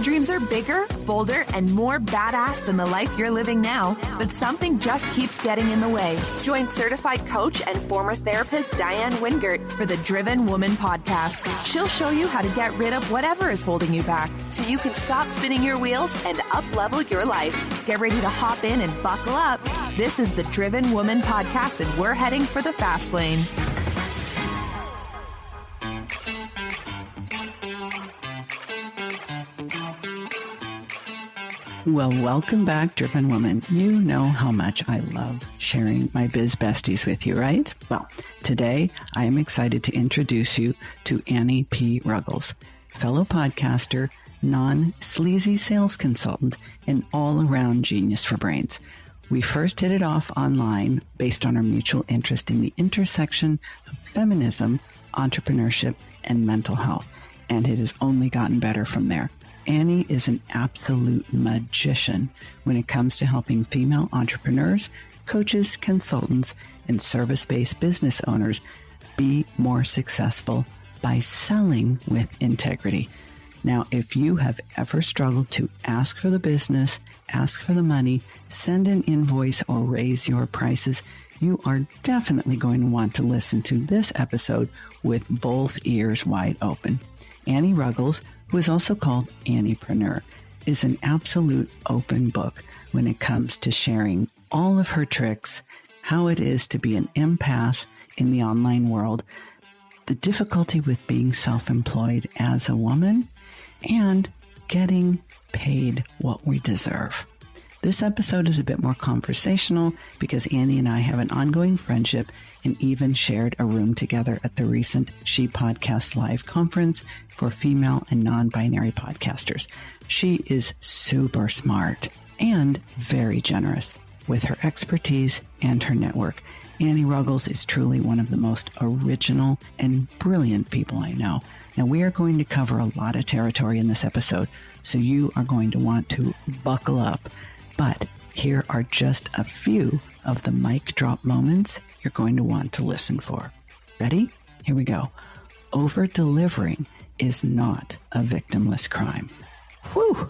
dreams are bigger, bolder, and more badass than the life you're living now, but something just keeps getting in the way. Join certified coach and former therapist Diann Wingert for the Driven Woman podcast. She'll show you how to get rid of whatever is holding you back so you can stop spinning your wheels and up-level your life. Get ready to hop in and buckle up. This is the Driven Woman podcast, and we're heading for the fast lane. Well, welcome back, Driven Woman. You know how much I love sharing my biz besties with you, right? Well, today I am excited to introduce you to Annie P. Ruggles, fellow podcaster, non-sleazy sales consultant, and all-around genius for brains. We first hit it off online based on our mutual interest in the intersection of feminism, entrepreneurship, and mental health, and it has only gotten better from there. Annie is an absolute magician when it comes to helping female entrepreneurs, coaches, consultants, and service-based business owners be more successful by selling with integrity. Now, if you have ever struggled to ask for the business, ask for the money, send an invoice, or raise your prices, you are definitely going to want to listen to this episode with both ears wide open. Annie Ruggles, who is also called Anniepreneur, is an absolute open book when it comes to sharing all of her tricks, how it is to be an empath in the online world, the difficulty with being self-employed as a woman, and getting paid what we deserve. This episode is a bit more conversational because Annie and I have an ongoing friendship and even shared a room together at the recent She Podcasts Live conference for female and non-binary podcasters. She is super smart and very generous with her expertise and her network. Annie Ruggles is truly one of the most original and brilliant people I know. Now, we are going to cover a lot of territory in this episode, so you are going to want to buckle up. But here are just a few of the mic drop moments you're going to want to listen for. Ready? Here we go. Over-delivering is not a victimless crime. Whew!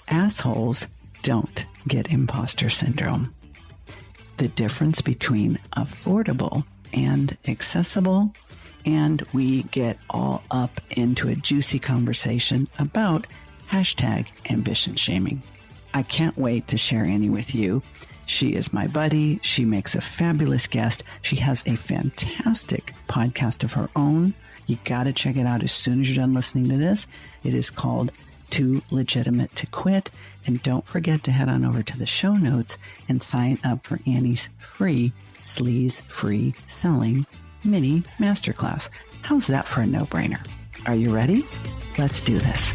Assholes don't get imposter syndrome. The difference between affordable and accessible, and we get all up into a juicy conversation about #ambition shaming. I can't wait to share Annie with you. She is my buddy. She makes a fabulous guest. She has a fantastic podcast of her own. You got to check it out as soon as you're done listening to this. It is called Too Legitimate to Quit. And don't forget to head on over to the show notes and sign up for Annie's free sleaze-free selling mini masterclass. How's that for a no-brainer? Are you ready? Let's do this.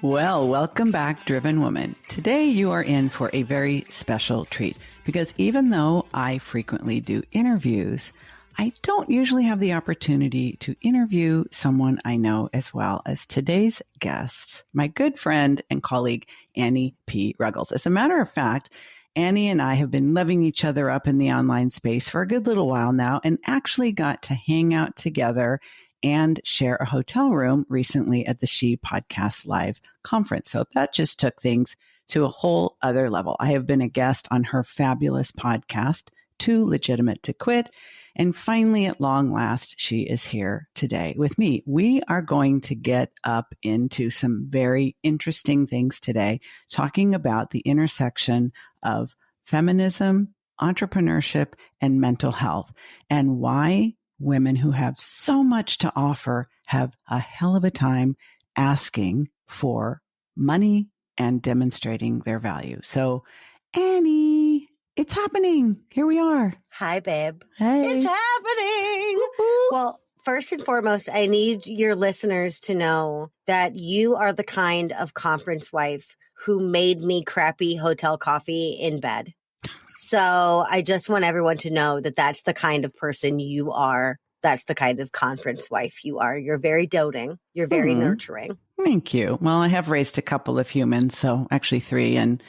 Well, welcome back, Driven Woman. Today you are in for a very special treat because even though I frequently do interviews, I don't usually have the opportunity to interview someone I know as well as today's guest, my good friend and colleague, Annie P. Ruggles. As a matter of fact, Annie and I have been loving each other up in the online space for a good little while now and actually got to hang out together and share a hotel room recently at the She Podcasts Live conference. So that just took things to a whole other level. I have been a guest on her fabulous podcast, Too Legitimate to Quit. And finally, at long last, she is here today with me. We are going to get up into some very interesting things today, talking about the intersection of feminism, entrepreneurship, and mental health, and why women who have so much to offer have a hell of a time asking for money and demonstrating their value. So, Annie, it's happening. Here we are. Hi, babe. Hey. It's happening. Woo-hoo. Well, first and foremost, I need your listeners to know that you are the kind of conference wife who made me crappy hotel coffee in bed. So I just want everyone to know that that's the kind of person you are. That's the kind of conference wife you are. You're very doting. You're very nurturing. Thank you. Well, I have raised a couple of humans, so actually 3, and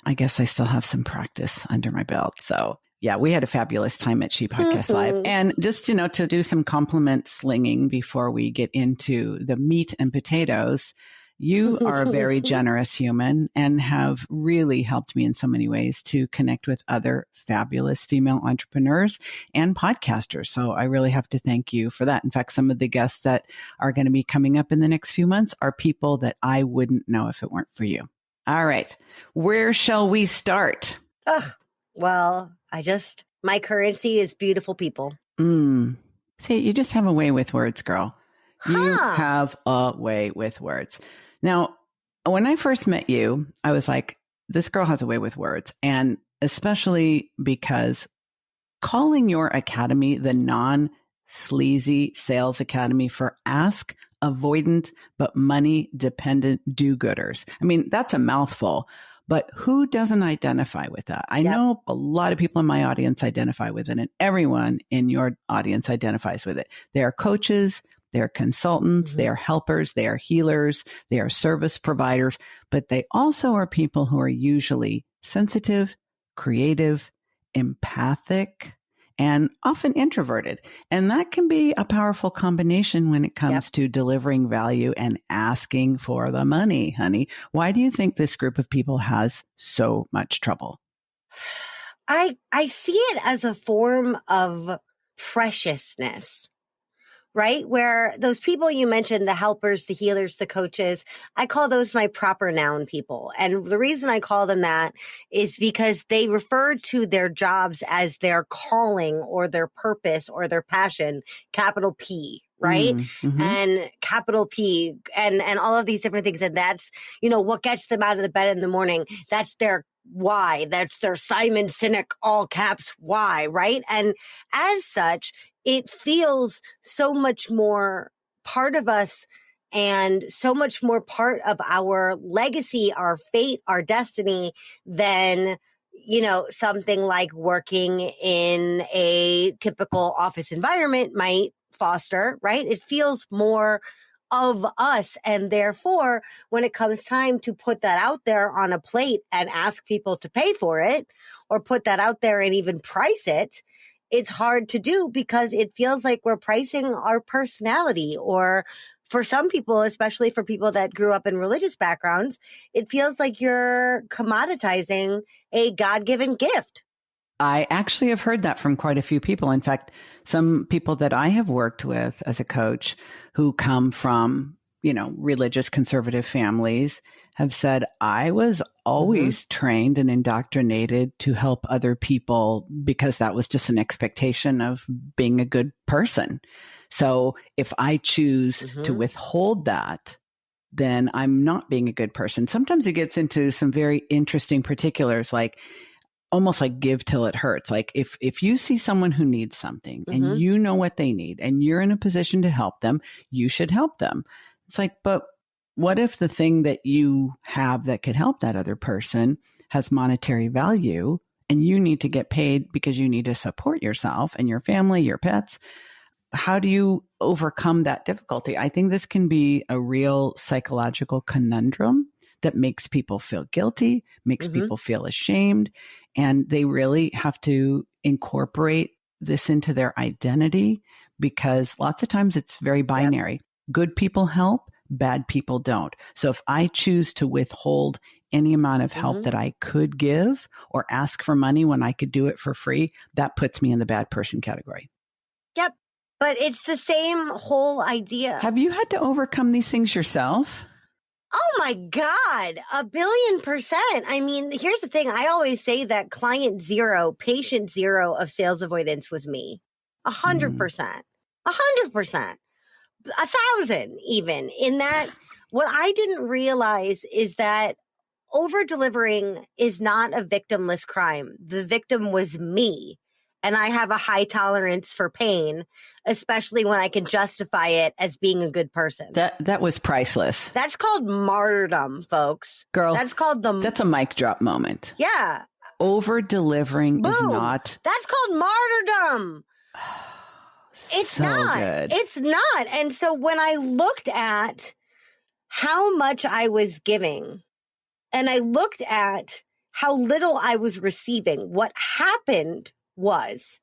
I guess I still have some practice under my belt. So Yeah, we had a fabulous time at She Podcast Live. And just, to do some compliment slinging before we get into the meat and potatoes, you are a very generous human and have really helped me in so many ways to connect with other fabulous female entrepreneurs and podcasters. So I really have to thank you for that. In fact, some of the guests that are going to be coming up in the next few months are people that I wouldn't know if it weren't for you. All right. Where shall we start? Well, my currency is beautiful people. See, you just have a way with words, girl. You have a way with words. Now, when I first met you, I was like, this girl has a way with words. And especially because calling your academy the non-sleazy sales academy for ask avoidant, but money dependent do-gooders. I mean, that's a mouthful. But who doesn't identify with that? I know a lot of people in my audience identify with it, and everyone in your audience identifies with it. They are coaches, they are consultants, they are helpers, they are healers, they are service providers, but they also are people who are usually sensitive, creative, empathic, and often introverted. And that can be a powerful combination when it comes to delivering value and asking for the money, honey. Why do you think this group of people has so much trouble? I see it as a form of preciousness, right? Where those people you mentioned, the helpers, the healers, the coaches, I call those my proper noun people. And the reason I call them that is because they refer to their jobs as their calling or their purpose or their passion, capital P, right? And capital P and all of these different things. And that's, what gets them out of the bed in the morning. That's their why. That's their Simon Sinek, all caps why, right? And as such, it feels so much more part of us and so much more part of our legacy, our fate, our destiny than, something like working in a typical office environment might foster, right? It feels more of us. And therefore, when it comes time to put that out there on a plate and ask people to pay for it or put that out there and even price it, it's hard to do because it feels like we're pricing our personality, or for some people, especially for people that grew up in religious backgrounds, it feels like you're commoditizing a God-given gift. I actually have heard that from quite a few people. In fact, some people that I have worked with as a coach who come from, religious conservative families have said, I was always trained and indoctrinated to help other people because that was just an expectation of being a good person. So if I choose to withhold that, then I'm not being a good person. Sometimes it gets into some very interesting particulars, like almost like give till it hurts. Like if you see someone who needs something and you know what they need and you're in a position to help them, you should help them. It's like, but what if the thing that you have that could help that other person has monetary value and you need to get paid because you need to support yourself and your family, your pets? How do you overcome that difficulty? I think this can be a real psychological conundrum that makes people feel guilty, makes people feel ashamed, and they really have to incorporate this into their identity because lots of times it's very binary. Good people help, bad people don't. So if I choose to withhold any amount of help that I could give or ask for money when I could do it for free, that puts me in the bad person category. Yep. But it's the same whole idea. Have you had to overcome these things yourself? Oh my God, 1,000,000,000%. I mean, here's the thing. I always say that client zero, patient zero of sales avoidance was me. 100%. 100%. 1,000 even. In that, what I didn't realize is that over-delivering is not a victimless crime. The victim was me. And I have a high tolerance for pain, especially when I can justify it as being a good person. That was priceless. That's called martyrdom, folks. Girl, that's a mic drop moment. Yeah. Over-delivering is not. That's called martyrdom. It's so not. Good. It's not. And so when I looked at how much I was giving and I looked at how little I was receiving, what happened was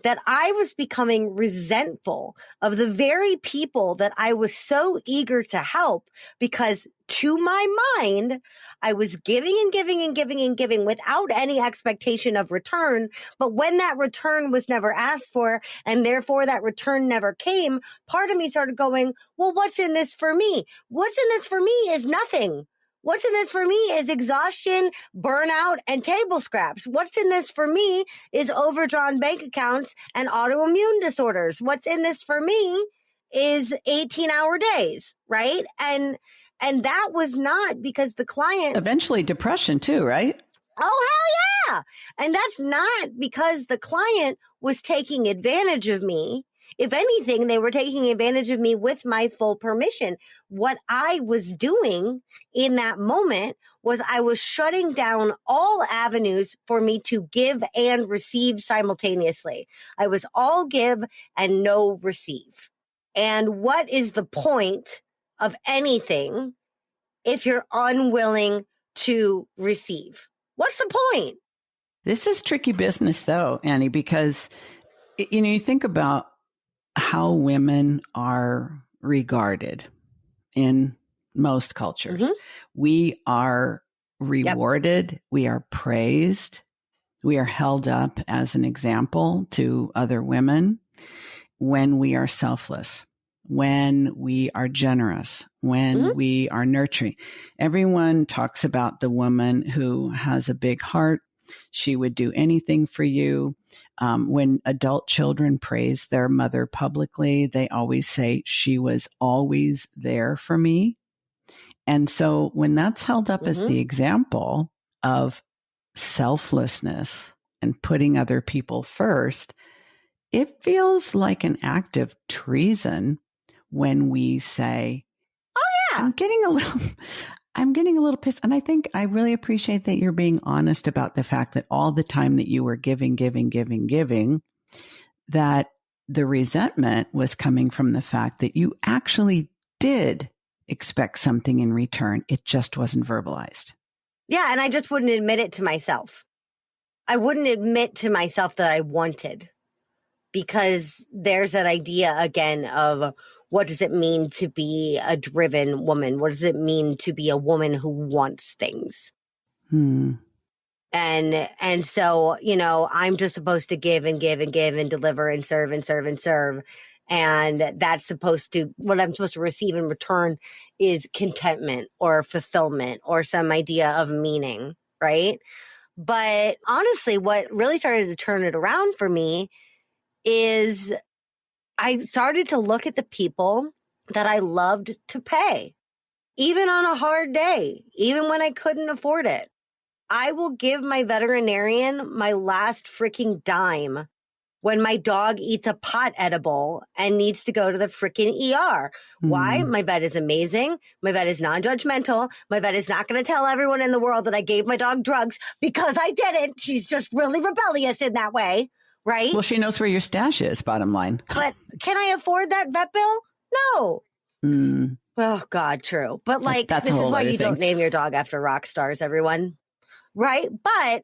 that I was becoming resentful of the very people that I was so eager to help, because to my mind, I was giving and giving and giving and giving without any expectation of return. But when that return was never asked for, and therefore that return never came, part of me started going, well, what's in this for me? What's in this for me is nothing. What's in this for me is exhaustion, burnout, and table scraps. What's in this for me is overdrawn bank accounts and autoimmune disorders. What's in this for me is 18-hour days, right? And that was not because the client... Eventually depression too, right? Oh, hell yeah. And that's not because the client was taking advantage of me. If anything, they were taking advantage of me with my full permission. What I was doing in that moment was I was shutting down all avenues for me to give and receive simultaneously. I was all give and no receive. And what is the point of anything if you're unwilling to receive? What's the point? This is tricky business though, Annie, because, you think about how women are regarded in most cultures. Mm-hmm. We are rewarded. Yep. We are praised. We are held up as an example to other women when we are selfless, when we are generous, when we are nurturing. Everyone talks about the woman who has a big heart. She would do anything for you. When adult children praise their mother publicly, they always say, she was always there for me. And so when that's held up as the example of selflessness and putting other people first, it feels like an act of treason when we say, oh yeah, I'm getting a little pissed. And I think I really appreciate that you're being honest about the fact that all the time that you were giving, that the resentment was coming from the fact that you actually did expect something in return. It just wasn't verbalized. Yeah. And I just wouldn't admit it to myself. I wouldn't admit to myself that I wanted, because there's that idea again of, what does it mean to be a driven woman? What does it mean to be a woman who wants things? And so, I'm just supposed to give and give and give and deliver and serve and serve and serve. And that's what I'm supposed to receive in return is contentment or fulfillment or some idea of meaning, right? But honestly, what really started to turn it around for me is I started to look at the people that I loved to pay, even on a hard day, even when I couldn't afford it. I will give my veterinarian my last freaking dime when my dog eats a pot edible and needs to go to the freaking ER. Why? My vet is amazing. My vet is non-judgmental. My vet is not going to tell everyone in the world that I gave my dog drugs because I didn't. She's just really rebellious in that way. Right? Well, she knows where your stash is, bottom line. But can I afford that vet bill? No. Oh, God, true. But that's this is why you don't name your dog after rock stars, everyone. Right? But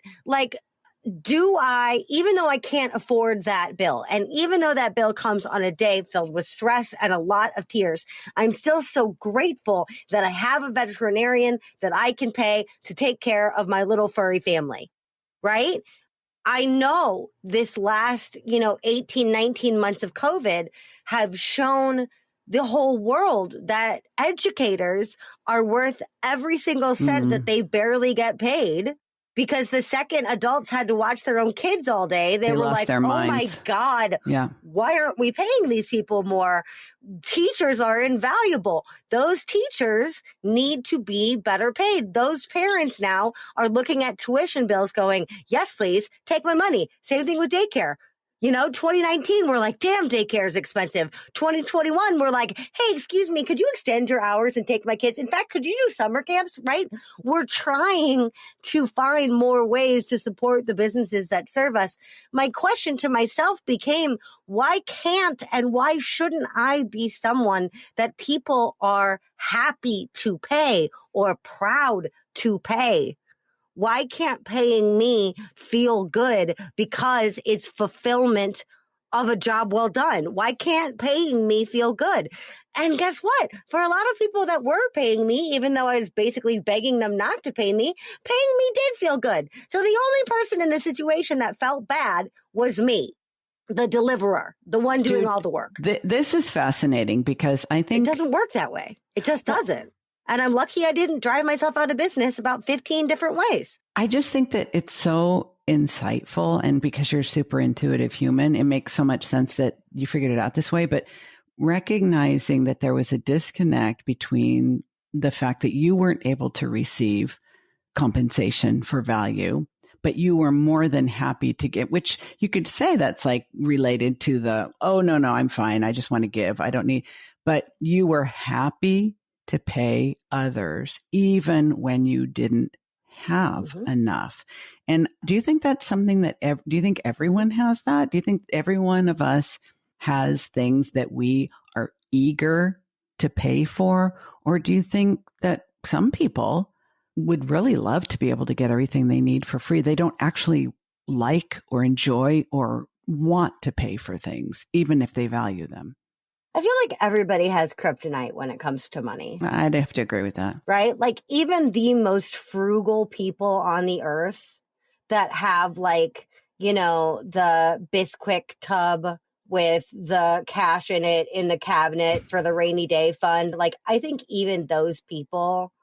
do I, even though I can't afford that bill, and even though that bill comes on a day filled with stress and a lot of tears, I'm still so grateful that I have a veterinarian that I can pay to take care of my little furry family. Right? I know this last, 18, 19 months of COVID have shown the whole world that educators are worth every single cent that they barely get paid, because the second adults had to watch their own kids all day, they were like, oh my God, why aren't we paying these people more? Teachers are invaluable. Those teachers need to be better paid. Those parents now are looking at tuition bills going, yes, please, take my money. Same thing with daycare. 2019, we're like, damn, daycare is expensive. 2021, we're like, hey, excuse me, could you extend your hours and take my kids? In fact, could you do summer camps, right? We're trying to find more ways to support the businesses that serve us. My question to myself became, why can't and why shouldn't I be someone that people are happy to pay or proud to pay? Why can't paying me feel good because it's fulfillment of a job well done? Why can't paying me feel good? And guess what? For a lot of people that were paying me, even though I was basically begging them not to pay me did feel good. So the only person in the situation that felt bad was me, the deliverer, the one doing all the work. This is fascinating because I think it doesn't work that way. It just doesn't. And I'm lucky I didn't drive myself out of business about 15 different ways. I just think that it's so insightful. And because you're a super intuitive human, it makes so much sense that you figured it out this way. But recognizing that there was a disconnect between the fact that you weren't able to receive compensation for value, but you were more than happy to give, which you could say that's like related to the, oh, no, I'm fine. I just want to give. I don't need, but you were happy to pay others, even when you didn't have enough. And do you think that's something that, do you think everyone has that? Do you think every one of us has things that we are eager to pay for? Or do you think that some people would really love to be able to get everything they need for free? They don't actually like or enjoy or want to pay for things, even if they value them. I feel like everybody has kryptonite when it comes to money. I'd have to agree with that. Right? Like even the most frugal people on the earth that have like, you know, the Bisquick tub with the cash in it in the cabinet for the rainy day fund. Like I think even those people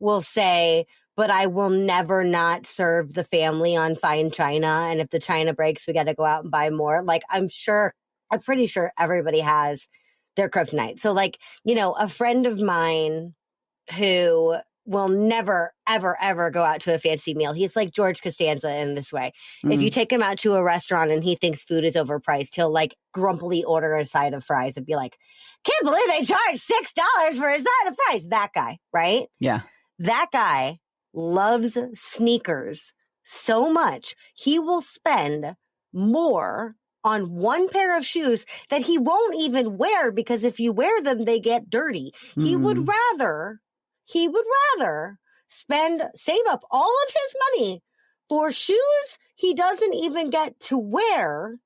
will say, but I will never not serve the family on fine china. And if the china breaks, we got to go out and buy more. Like I'm pretty sure everybody has their kryptonite. So like, you know, a friend of mine who will never, ever, ever go out to a fancy meal. He's like George Costanza in this way. If you take him out to a restaurant and he thinks food is overpriced, he'll like grumpily order a side of fries and be like, can't believe they charge $6 for a side of fries. That guy, right? Yeah. That guy loves sneakers so much, he will spend more on one pair of shoes that he won't even wear because if you wear them, they get dirty. He would rather save up all of his money for shoes he doesn't even get to wear,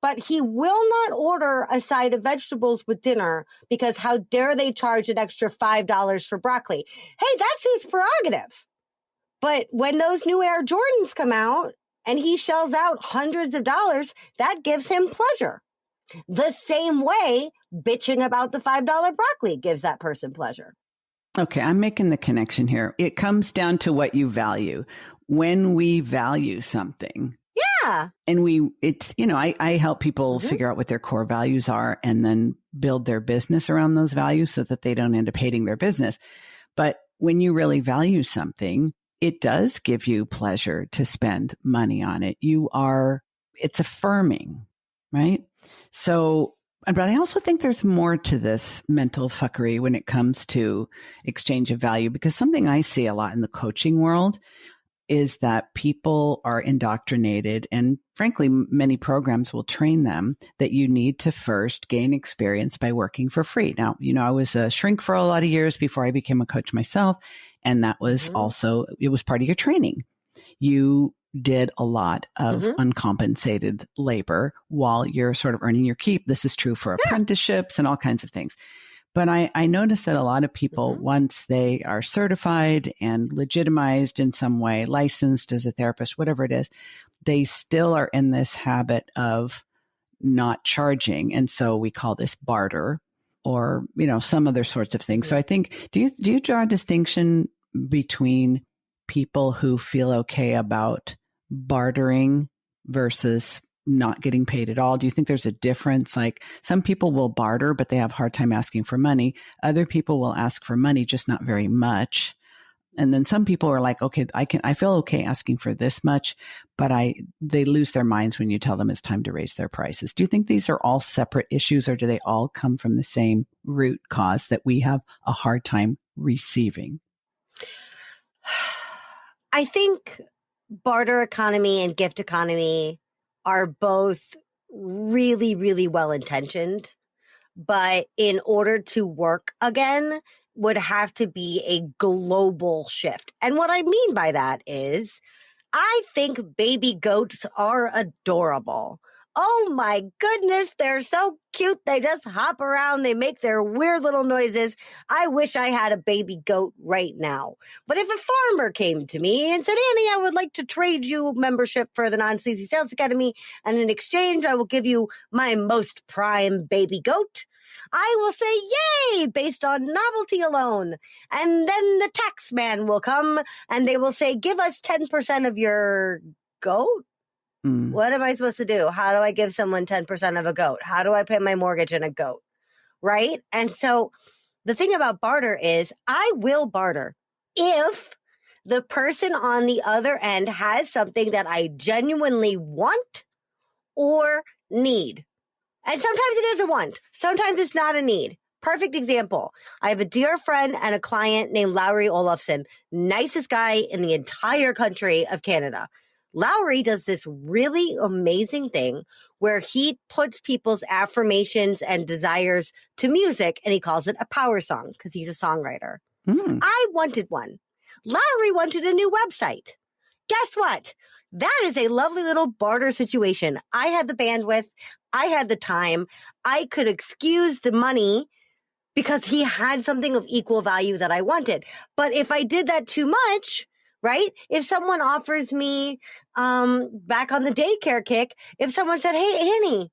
but he will not order a side of vegetables with dinner because how dare they charge an extra $5 for broccoli? Hey, that's his prerogative. But when those new Air Jordans come out and he shells out hundreds of dollars, that gives him pleasure. The same way bitching about the $5 broccoli gives that person pleasure. Okay, I'm making the connection here. It comes down to what you value. When we value something. Yeah. And it's, you know, I help people figure out what their core values are and then build their business around those values so that they don't end up hating their business. But when you really value something, it does give you pleasure to spend money on it. It's affirming, right? So, but I also think there's more to this mental fuckery when it comes to exchange of value, because something I see a lot in the coaching world is that people are indoctrinated, and frankly, many programs will train them that you need to first gain experience by working for free. Now, you know, I was a shrink for a lot of years before I became a coach myself. And that was also, it was part of your training. You did a lot of uncompensated labor while you're sort of earning your keep. This is true for apprenticeships and all kinds of things. But I noticed that a lot of people, once they are certified and legitimized in some way, licensed as a therapist, whatever it is, they still are in this habit of not charging. And so we call this barter or, you know, some other sorts of things. So I think, do you draw a distinction between people who feel okay about bartering versus not getting paid at all? Do you think there's a difference? Like some people will barter, but they have a hard time asking for money. Other people will ask for money, just not very much. And then some people are like, okay, I feel okay asking for this much, but they lose their minds when you tell them it's time to raise their prices. Do you think these are all separate issues, or do they all come from the same root cause that we have a hard time receiving? I think barter economy and gift economy are both really, really well intentioned, but in order to work again, would have to be a global shift. And what I mean by that is I think baby goats are adorable. Oh my goodness, they're so cute. They just hop around. They make their weird little noises. I wish I had a baby goat right now. But if a farmer came to me and said, Annie, I would like to trade you membership for the Non-Sleazy Sales Academy, and in exchange, I will give you my most prime baby goat, I will say, yay, based on novelty alone. And then the tax man will come and they will say, give us 10% of your goat. What am I supposed to do? How do I give someone 10% of a goat? How do I pay my mortgage in a goat? Right? And so the thing about barter is I will barter if the person on the other end has something that I genuinely want or need. And sometimes it is a want. Sometimes it's not a need. Perfect example. I have a dear friend and a client named Lowry Olofsson, nicest guy in the entire country of Canada. Lowry does this really amazing thing where he puts people's affirmations and desires to music, and he calls it a power song because he's a songwriter. I wanted one. Lowry wanted a new website. Guess what? That is a lovely little barter situation. I had the bandwidth. I had the time. I could excuse the money because he had something of equal value that I wanted. But if I did that too much, right? If someone offers me, back on the daycare kick, if someone said, hey, Annie,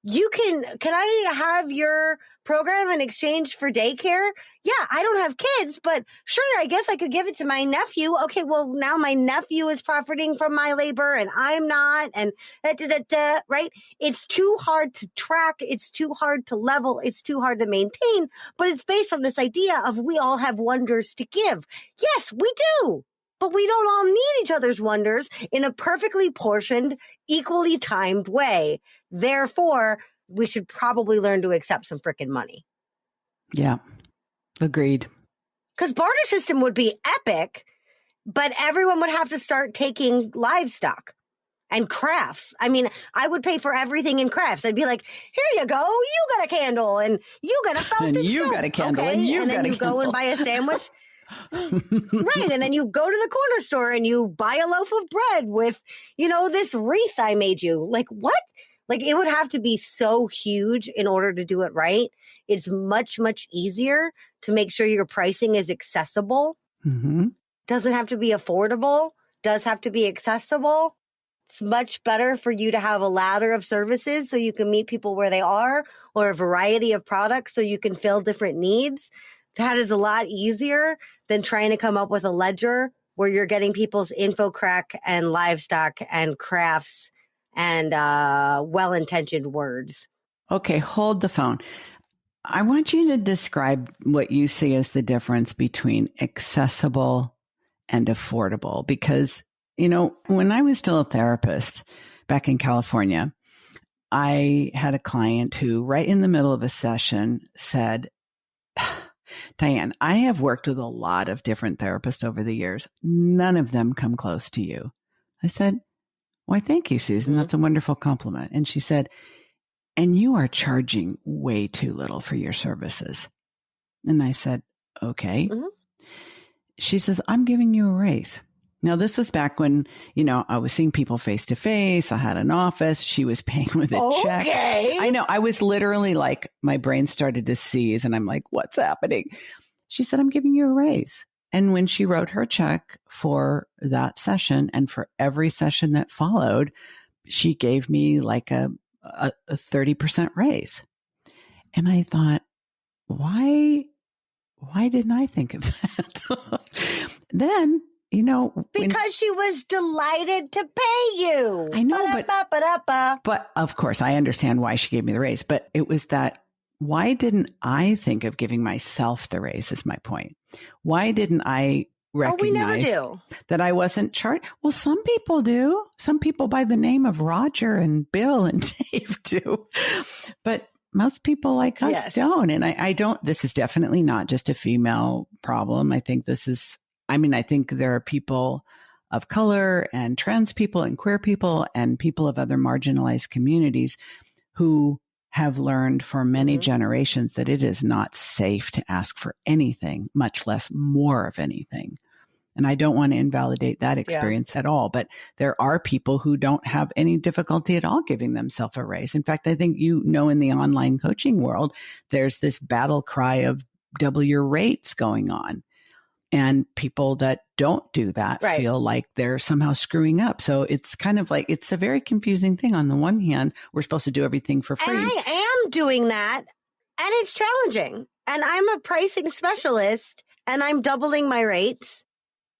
can I have your program in exchange for daycare? Yeah, I don't have kids, but sure, I guess I could give it to my nephew. Okay, well, now my nephew is profiting from my labor and I'm not, and right? It's too hard to track. It's too hard to level. It's too hard to maintain, but it's based on this idea of we all have wonders to give. Yes, we do. But we don't all need each other's wonders in a perfectly portioned, equally timed way. Therefore, we should probably learn to accept some frickin' money. Yeah, agreed. Because barter system would be epic, but everyone would have to start taking livestock and crafts. I mean, I would pay for everything in crafts. I'd be like, here you go, you got a candle, and you got a fountain and you soap. got a candle, okay? and you and got a then you candle. go and buy a sandwich. Right. And then you go to the corner store and you buy a loaf of bread with, this wreath I made you. Like, what? Like, it would have to be so huge in order to do it right. It's much, much easier to make sure your pricing is accessible. Doesn't have to be affordable. Does have to be accessible. It's much better for you to have a ladder of services so you can meet people where they are, or a variety of products so you can fill different needs. That is a lot easier than trying to come up with a ledger where you're getting people's info crack and livestock and crafts and well-intentioned words. Okay, hold the phone. I want you to describe what you see as the difference between accessible and affordable. Because, when I was still a therapist back in California, I had a client who right in the middle of a session said, Diann, I have worked with a lot of different therapists over the years. None of them come close to you. I said, why, thank you, Susan. That's a wonderful compliment. And she said, and you are charging way too little for your services. And I said, okay. She says, I'm giving you a raise. Now, this was back when, I was seeing people face to face. I had an office. She was paying with a check. I know. I was literally like, my brain started to seize and I'm like, what's happening? She said, I'm giving you a raise. And when she wrote her check for that session and for every session that followed, she gave me like a 30% raise. And I thought, why didn't I think of that? Then, because she was delighted to pay you. I know, but of course I understand why she gave me the raise, but it was that, why didn't I think of giving myself the raise is my point. Why didn't I recognize that I wasn't charged? Well, some people do. Some people by the name of Roger and Bill and Dave do, but most people like us don't. And I don't, this is definitely not just a female problem. I think I think there are people of color and trans people and queer people and people of other marginalized communities who have learned for many generations that it is not safe to ask for anything, much less more of anything. And I don't want to invalidate that experience at all, but there are people who don't have any difficulty at all giving themselves a raise. In fact, I think, in the online coaching world, there's this battle cry of double your rates going on. And people that don't do that feel like they're somehow screwing up. So it's kind of like, it's a very confusing thing. On the one hand, we're supposed to do everything for free. And I am doing that. And it's challenging. And I'm a pricing specialist and I'm doubling my rates.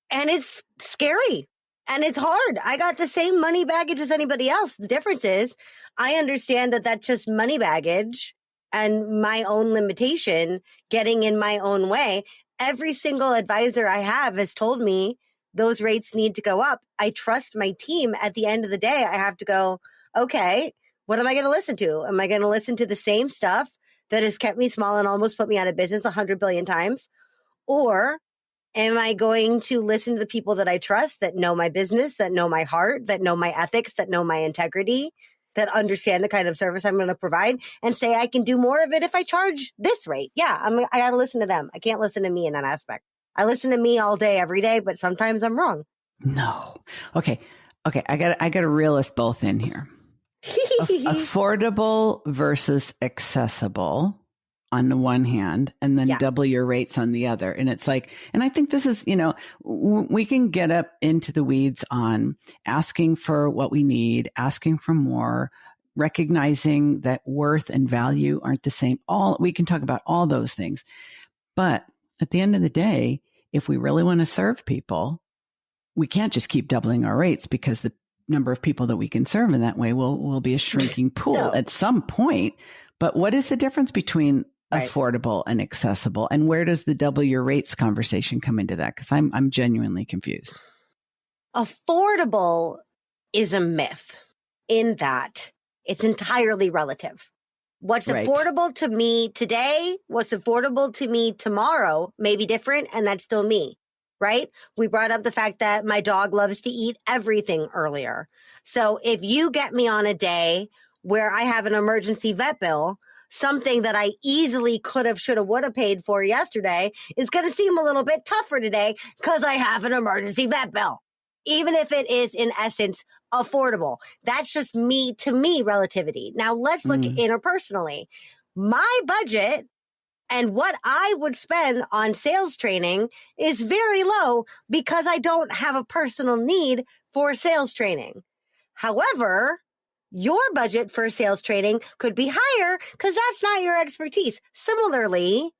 And it's scary and it's hard. I got the same money baggage as anybody else. The difference is I understand that that's just money baggage and my own limitation getting in my own way. Every single advisor I have has told me those rates need to go up. I trust my team. At the end of the day, I have to go, okay, what am I going to listen to? Am I going to listen to the same stuff that has kept me small and almost put me out of business 100 billion times? Or am I going to listen to the people that I trust, that know my business, that know my heart, that know my ethics, that know my integrity, that understand the kind of service I'm going to provide, and say I can do more of it if I charge this rate? Yeah, I got to listen to them. I can't listen to me in that aspect. I listen to me all day, every day, but sometimes I'm wrong. No. Okay. I got to reel us both in here. Affordable versus accessible on the one hand, and then double your rates on the other. And it's like, and I think this is, we can get up into the weeds on asking for what we need, asking for more, recognizing that worth and value aren't the same. We can talk about all those things. But at the end of the day, if we really want to serve people, we can't just keep doubling our rates, because the number of people that we can serve in that way will be a shrinking pool at some point. But what is the difference between affordable and accessible? And where does the double your rates conversation come into that? Because I'm genuinely confused. Affordable is a myth in that it's entirely relative. What's affordable to me today, what's affordable to me tomorrow may be different, and that's still me, right? We brought up the fact that my dog loves to eat everything earlier. So if you get me on a day where I have an emergency vet bill, something that I easily could have, should have, would have paid for yesterday is going to seem a little bit tougher today because I have an emergency vet bill, even if it is in essence affordable. That's just me to me relativity. Now let's look interpersonally. My budget and what I would spend on sales training is very low because I don't have a personal need for sales training. However, your budget for sales training could be higher because that's not your expertise. Similarly,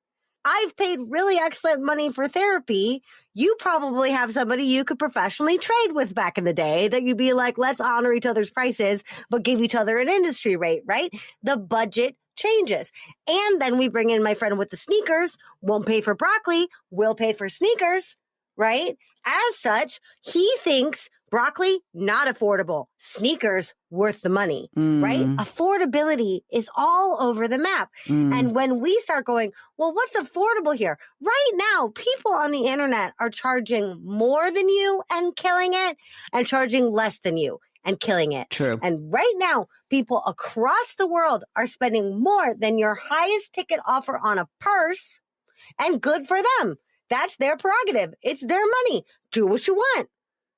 I've paid really excellent money for therapy. You probably have somebody you could professionally trade with back in the day that you'd be like, let's honor each other's prices, but give each other an industry rate, right? The budget changes. And then we bring in my friend with the sneakers, won't pay for broccoli, will pay for sneakers, right? As such, he thinks broccoli, not affordable. Sneakers, worth the money, right? Affordability is all over the map. And when we start going, well, what's affordable here? Right now, people on the internet are charging more than you and killing it, and charging less than you and killing it. True. And right now, people across the world are spending more than your highest ticket offer on a purse, and good for them. That's their prerogative. It's their money. Do what you want,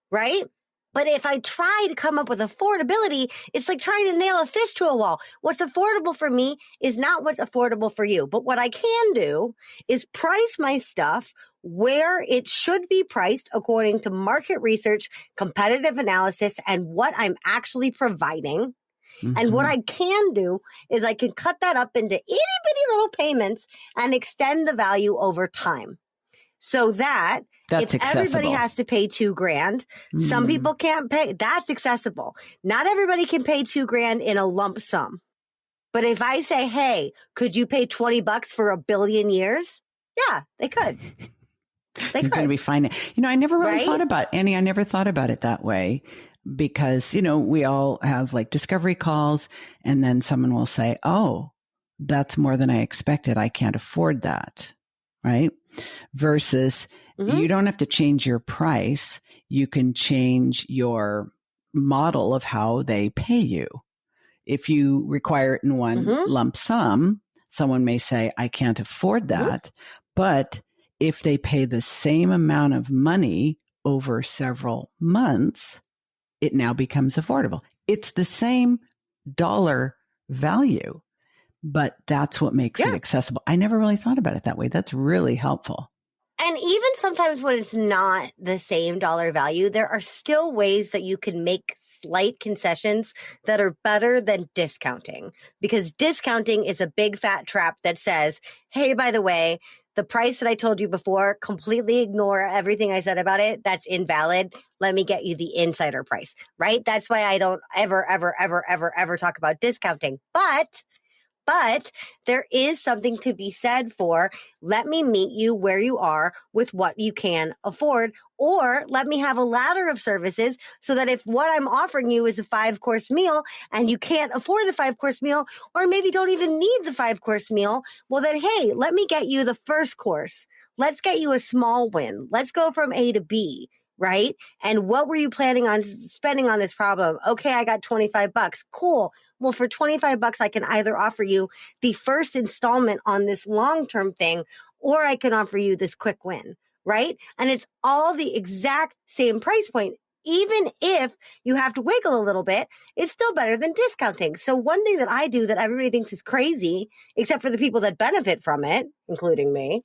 right? But if I try to come up with affordability, it's like trying to nail a fish to a wall. What's affordable for me is not what's affordable for you. But what I can do is price my stuff where it should be priced according to market research, competitive analysis, and what I'm actually providing. And what I can do is I can cut that up into itty bitty little payments and extend the value over time. So that that's if accessible. Everybody has to pay $2,000. Some people can't pay. That's accessible. Not everybody can pay $2,000 in a lump sum. But if I say, hey, could you pay $20 for 1 billion years? Yeah, they could. You're going to be fine. I never really thought about, Annie, I never thought about it that way, because, we all have like discovery calls, and then someone will say, oh, that's more than I expected. I can't afford that. Right? Versus you don't have to change your price. You can change your model of how they pay you. if you require it in one lump sum, someone may say, I can't afford that. But if they pay the same amount of money over several months, it now becomes affordable. It's the same dollar value, but that's what makes it accessible. I never really thought about it that way. That's really helpful. And even sometimes when it's not the same dollar value, there are still ways that you can make slight concessions that are better than discounting, because discounting is a big fat trap that says, hey, by the way, the price that I told you before, completely ignore everything I said about it. That's invalid. Let me get you the insider price, right? That's why I don't ever talk about discounting. But there is something to be said for, let me meet you where you are with what you can afford, or let me have a ladder of services so that if what I'm offering you is a 5-course meal and you can't afford the 5-course meal, or maybe don't even need the 5-course meal, well then, hey, let me get you the first course. Let's get you a small win. Let's go from A to B. Right? And what were you planning on spending on this problem? Okay, I got $25. Cool. Well, for $25, I can either offer you the first installment on this long-term thing, or I can offer you this quick win, right? And it's all the exact same price point. Even if you have to wiggle a little bit, it's still better than discounting. So one thing that I do that everybody thinks is crazy, except for the people that benefit from it, including me,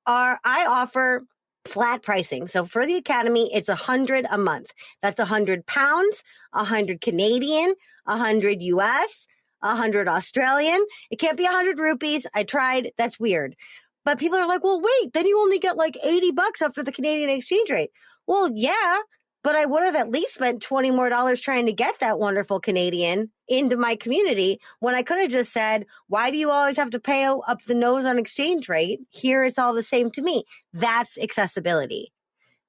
I offer flat pricing. So for the Academy, it's $100 a month. That's £100, $100 Canadian, $100 US, $100 Australian. It can't be 100 rupees. I tried. That's weird. But people are like, well, wait, then you only get like $80 after the Canadian exchange rate. Well, yeah, but I would have at least spent $20 more trying to get that wonderful Canadian into my community when I could have just said, why do you always have to pay up the nose on exchange rate? Here, it's all the same to me. That's accessibility.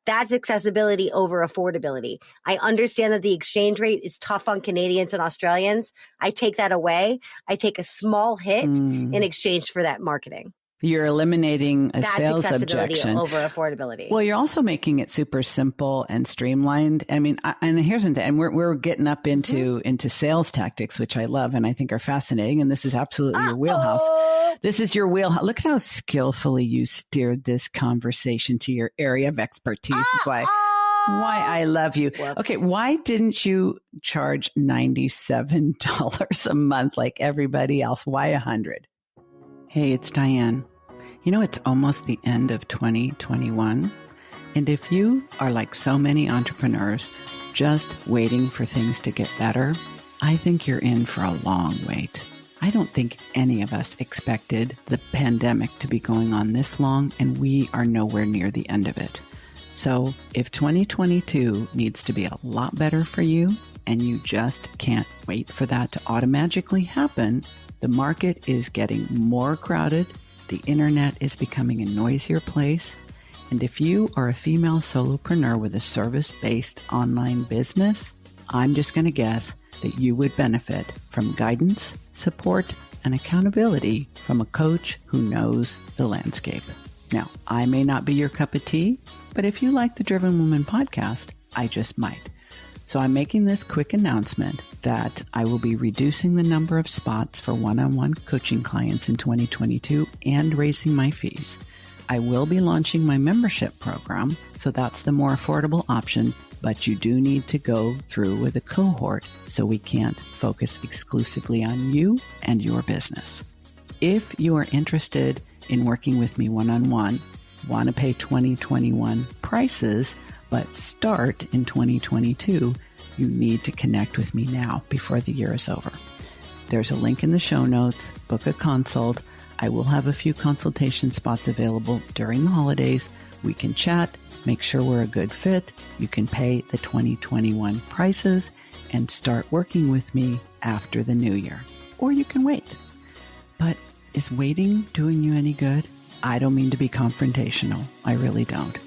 That's accessibility over affordability. I understand that the exchange rate is tough on Canadians and Australians. I take that away. I take a small hit in exchange for that marketing. You're eliminating a sales objection over affordability. Well, you're also making it super simple and streamlined. I mean, and here's the thing, and we're getting up into sales tactics, which I love and I think are fascinating. And this is absolutely your wheelhouse. This is your wheelhouse. Look at how skillfully you steered this conversation to your area of expertise. That's why I love you. Whoops. Okay, why didn't you charge $97 a month like everybody else? Why $100? Hey, it's Diann. You know, it's almost the end of 2021. And if you are like so many entrepreneurs, just waiting for things to get better, I think you're in for a long wait. I don't think any of us expected the pandemic to be going on this long, and we are nowhere near the end of it. So if 2022 needs to be a lot better for you, and you just can't wait for that to automatically happen, the market is getting more crowded. The internet is becoming a noisier place. And if you are a female solopreneur with a service-based online business, I'm just going to guess that you would benefit from guidance, support, and accountability from a coach who knows the landscape. Now, I may not be your cup of tea, but if you like the Driven Woman podcast, I just might. So I'm making this quick announcement that I will be reducing the number of spots for one-on-one coaching clients in 2022 and raising my fees. I will be launching my membership program, so that's the more affordable option, but you do need to go through with a cohort so we can't focus exclusively on you and your business. If you are interested in working with me one-on-one, want to pay 2021 prices, but start in 2022, you need to connect with me now before the year is over. There's a link in the show notes. Book a consult. I will have a few consultation spots available during the holidays. We can chat, make sure we're a good fit. You can pay the 2021 prices and start working with me after the new year. Or you can wait. But is waiting doing you any good? I don't mean to be confrontational. I really don't.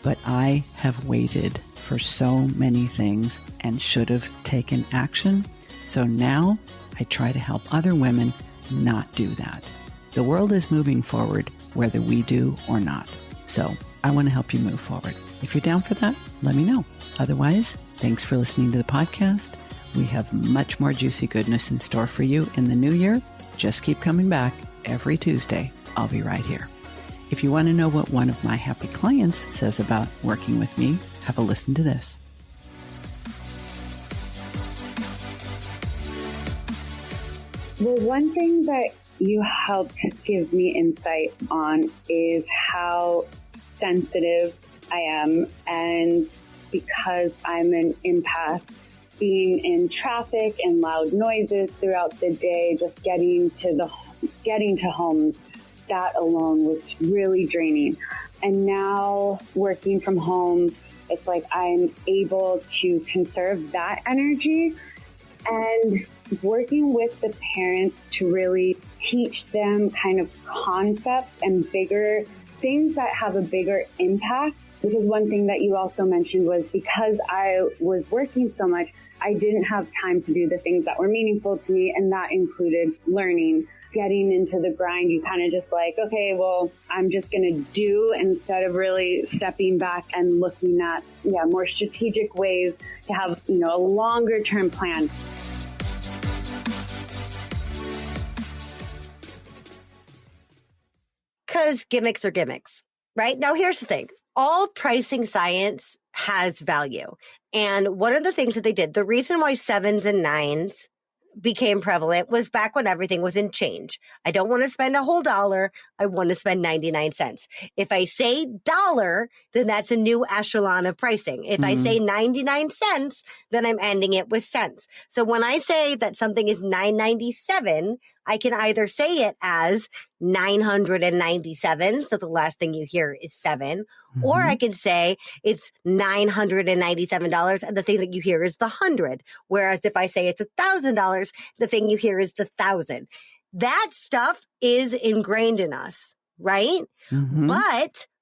But I have waited for so many things and should have taken action. So now I try to help other women not do that. The world is moving forward whether we do or not. So I want to help you move forward. If you're down for that, let me know. Otherwise, thanks for listening to the podcast. We have much more juicy goodness in store for you in the new year. Just keep coming back every Tuesday. I'll be right here. If you want to know what one of my happy clients says about working with me, have a listen to this. Well, one thing that you helped give me insight on is how sensitive I am. And because I'm an empath, being in traffic and loud noises throughout the day, just getting to homes, that alone was really draining. And now working from home, it's like I'm able to conserve that energy and working with the parents to really teach them kind of concepts and bigger things that have a bigger impact. Because one thing that you also mentioned was because I was working so much, I didn't have time to do the things that were meaningful to me. And that included learning, getting into the grind. You kind of just like, okay, well, I'm just going to do instead of really stepping back and looking at, more strategic ways to have, a longer term plan. Because gimmicks are gimmicks, right? Now, here's the thing. All pricing science has value. And one of the things that they did, the reason why 7s and 9s became prevalent was back when everything was in change. I don't want to spend a whole dollar. I want to spend 99 cents. If I say dollar, then that's a new echelon of pricing. If I say 99 cents, then I'm ending it with cents. So when I say that something is $9.97, I can either say it as 997. So the last thing you hear is 7. Or I can say it's $997 and the thing that you hear is the 100. Whereas if I say it's $1,000, the thing you hear is the 1,000. That stuff is ingrained in us, right?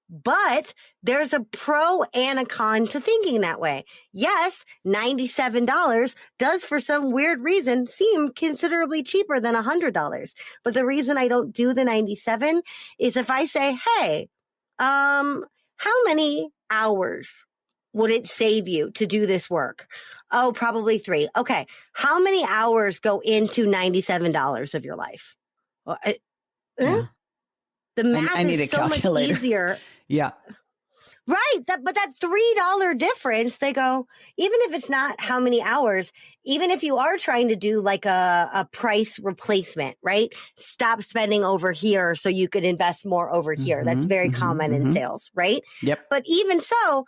But there's a pro and a con to thinking that way. Yes, $97 does for some weird reason seem considerably cheaper than $100. But the reason I don't do the 97 is if I say, hey, how many hours would it save you to do this work? Oh, probably 3. Okay. How many hours go into $97 of your life? Well, the math I need is a so calculator. much easier. Yeah. Right. But that $3 difference, they go, even if it's not how many hours, even if you are trying to do like a price replacement, right? Stop spending over here so you could invest more over here. That's very common in sales, right? Yep. But even so,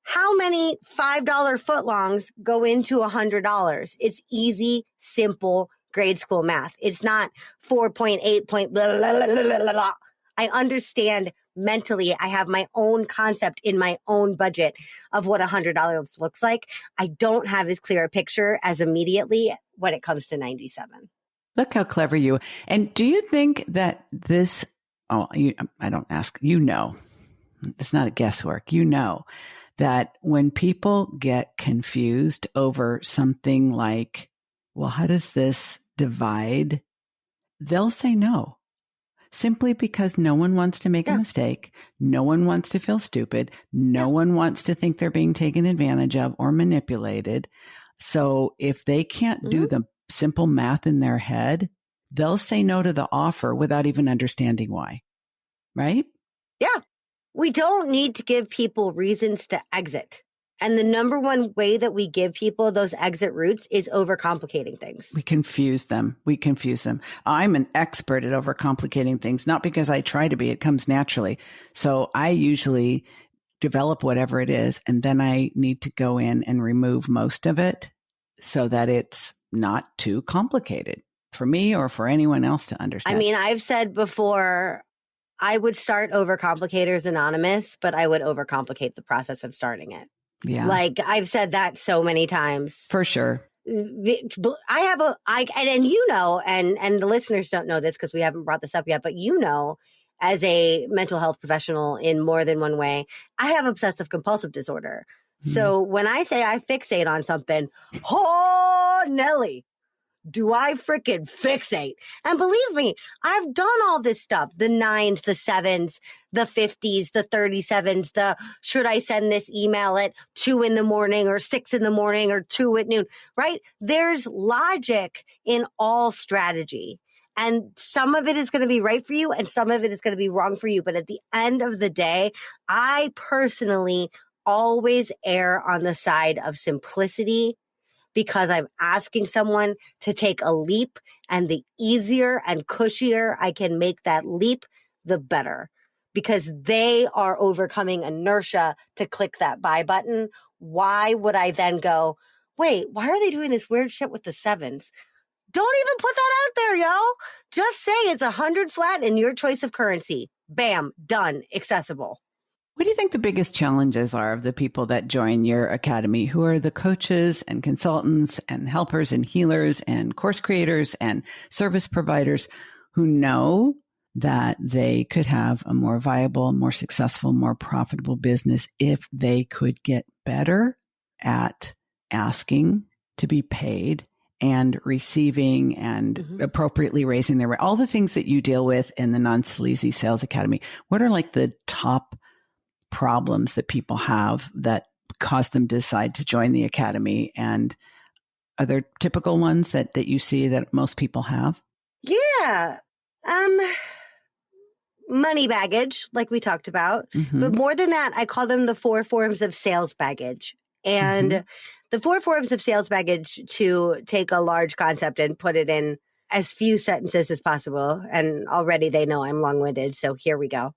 how many $5 footlongs go into $100? It's easy, simple, grade school math. It's not 4.8 point blah, blah, blah, blah, blah, blah. I understand mentally. I have my own concept in my own budget of what $100 looks like. I don't have as clear a picture as immediately when it comes to 97. Look how clever you. And do you think that this, I don't ask, it's not a guesswork. That when people get confused over something like, well, how does this divide? They'll say no. Simply because no one wants to make a mistake. No one wants to feel stupid. No one wants to think they're being taken advantage of or manipulated. So if they can't do the simple math in their head, they'll say no to the offer without even understanding why. Right? Yeah. We don't need to give people reasons to exit. And the number one way that we give people those exit routes is overcomplicating things. We confuse them. I'm an expert at overcomplicating things, not because I try to be, it comes naturally. So I usually develop whatever it is, and then I need to go in and remove most of it so that it's not too complicated for me or for anyone else to understand. I mean, I've said before, I would start Overcomplicators Anonymous, but I would overcomplicate the process of starting it. Yeah. Like I've said that so many and the listeners don't know this because we haven't brought this up yet, but as a mental health professional in more than one way, I have obsessive compulsive disorder. So when I say I fixate on something, oh, Nelly, do I freaking fixate. And believe me, I've done all this stuff, the 9s, the 7s, the 50s, the 37s, the should I send this email at 2 in the morning or 6 in the morning or 2 at noon, right? There's logic in all strategy. And some of it is going to be right for you and some of it is going to be wrong for you. But at the end of the day, I personally always err on the side of simplicity, because I'm asking someone to take a leap, and the easier and cushier I can make that leap, the better, because they are overcoming inertia to click that buy button. Why would I then go, wait, why are they doing this weird shit with the 7s? Don't even put that out there, yo. Just say it's 100 flat and your choice of currency. Bam, done, accessible. What do you think the biggest challenges are of the people that join your academy? Who are the coaches and consultants and helpers and healers and course creators and service providers who know that they could have a more viable, more successful, more profitable business if they could get better at asking to be paid and receiving and appropriately raising their rate? All the things that you deal with in the Non-Sleazy Sales Academy. What are like the top problems that people have that cause them to decide to join the academy? And are there typical ones that you see that most people have? Yeah. Money baggage, like we talked about. But more than that, I call them the 4 forms of sales baggage. And the 4 forms of sales baggage, to take a large concept and put it in as few sentences as possible, and already they know I'm long-winded, so here we go,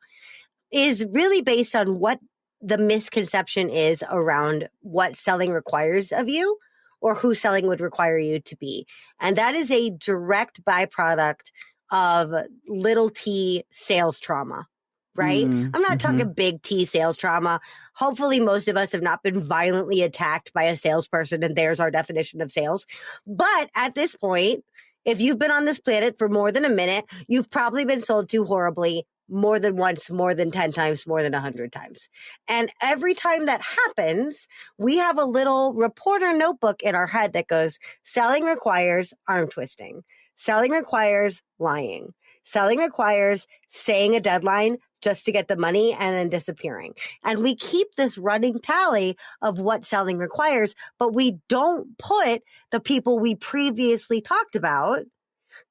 is really based on what the misconception is around what selling requires of you, or who selling would require you to be. And that is a direct byproduct of little t sales trauma, right? I'm not talking big T sales trauma. Hopefully most of us have not been violently attacked by a salesperson, and there's our definition of sales. But at this point, if you've been on this planet for more than a minute, you've probably been sold to horribly more than once, more than 10 times, more than 100 times. And every time that happens, we have a little reporter notebook in our head that goes, selling requires arm twisting. Selling requires lying. Selling requires saying a deadline just to get the money and then disappearing. And we keep this running tally of what selling requires, but we don't put the people we previously talked about,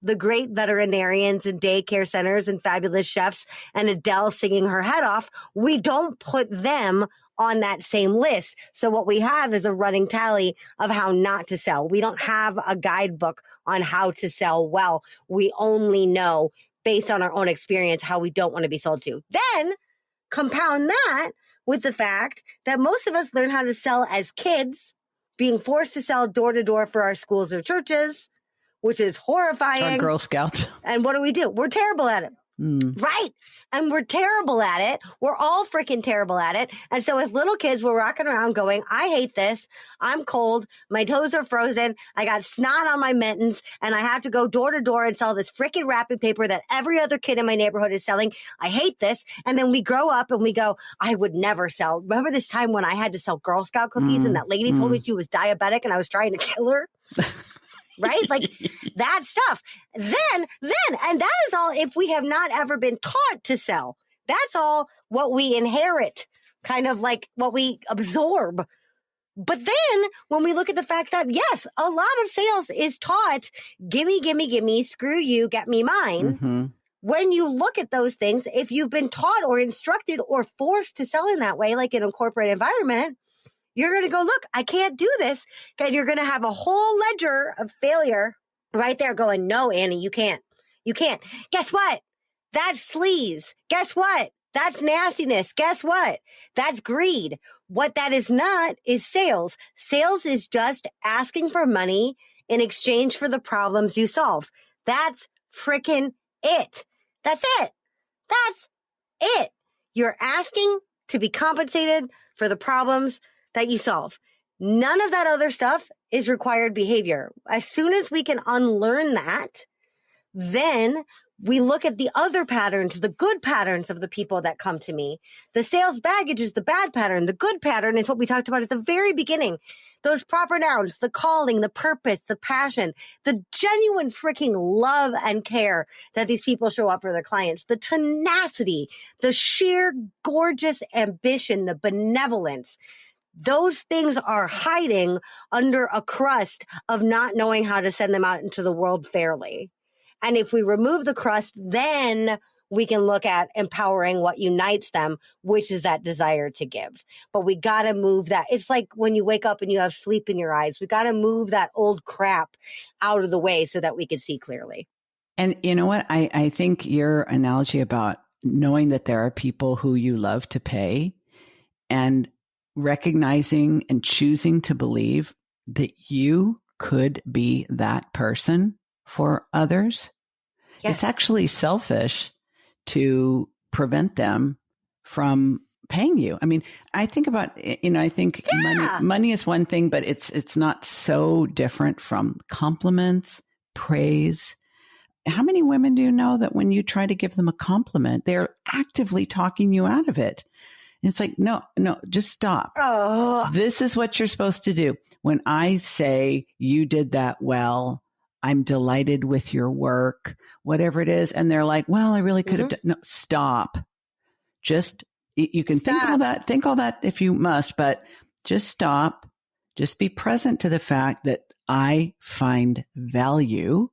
the great veterinarians and daycare centers and fabulous chefs and Adele singing her head off, we don't put them on that same list. So what we have is a running tally of how not to sell. We don't have a guidebook on how to sell well. We only know based on our own experience how we don't want to be sold to. Then compound that with the fact that most of us learn how to sell as kids, being forced to sell door to door for our schools or churches, which is horrifying. Or Girl Scouts. And what do? We're terrible at it. Right. And we're terrible at it. We're all freaking terrible at it. And so as little kids, we're rocking around going, I hate this. I'm cold. My toes are frozen. I got snot on my mittens, and I have to go door to door and sell this freaking wrapping paper that every other kid in my neighborhood is selling. I hate this. And then we grow up and we go, I would never sell. Remember this time when I had to sell Girl Scout cookies and that lady told me she was diabetic and I was trying to kill her? Right? Like that stuff. Then, and that is all if we have not ever been taught to sell. That's all what we inherit, kind of like what we absorb. But then when we look at the fact that, yes, a lot of sales is taught, gimme, gimme, gimme, screw you, get me mine. When you look at those things, if you've been taught or instructed or forced to sell in that way, like in a corporate environment, you're going to go, look, I can't do this. And you're going to have a whole ledger of failure right there going, no, Annie, you can't. You can't. Guess what? That's sleaze. Guess what? That's nastiness. Guess what? That's greed. What that is not is sales. Sales is just asking for money in exchange for the problems you solve. That's freaking it. That's it. That's it. You're asking to be compensated for the problems that you solve. None of that other stuff is required behavior. As soon as we can unlearn that, then we look at the other patterns, the good patterns of the people that come to me. The sales baggage is the bad pattern. The good pattern is what we talked about at the very beginning. those proper nouns, the calling, the purpose, the passion, the genuine freaking love and care that these people show up for their clients, the tenacity, the sheer gorgeous ambition, the benevolence. Those things are hiding under a crust of not knowing how to send them out into the world fairly. And if we remove the crust, then we can look at empowering what unites them, which is that desire to give. But we got to move that. It's like when you wake up and you have sleep in your eyes. We got to move that old crap out of the way so that we can see clearly. And you know what? I think your analogy about knowing that there are people who you love to pay and recognizing and choosing to believe that you could be that person for others. Yes. It's actually selfish to prevent them from paying you. I mean, I think about, I think money is one thing, but it's not so different from compliments, praise. How many women do you know that when you try to give them a compliment, they're actively talking you out of it? And it's like, no, just stop. Oh. This is what you're supposed to do. When I say you did that well, I'm delighted with your work, whatever it is. And they're like, well, I really could have done. No, stop. Just, you can think all that if you must, but just stop. Just be present to the fact that I find value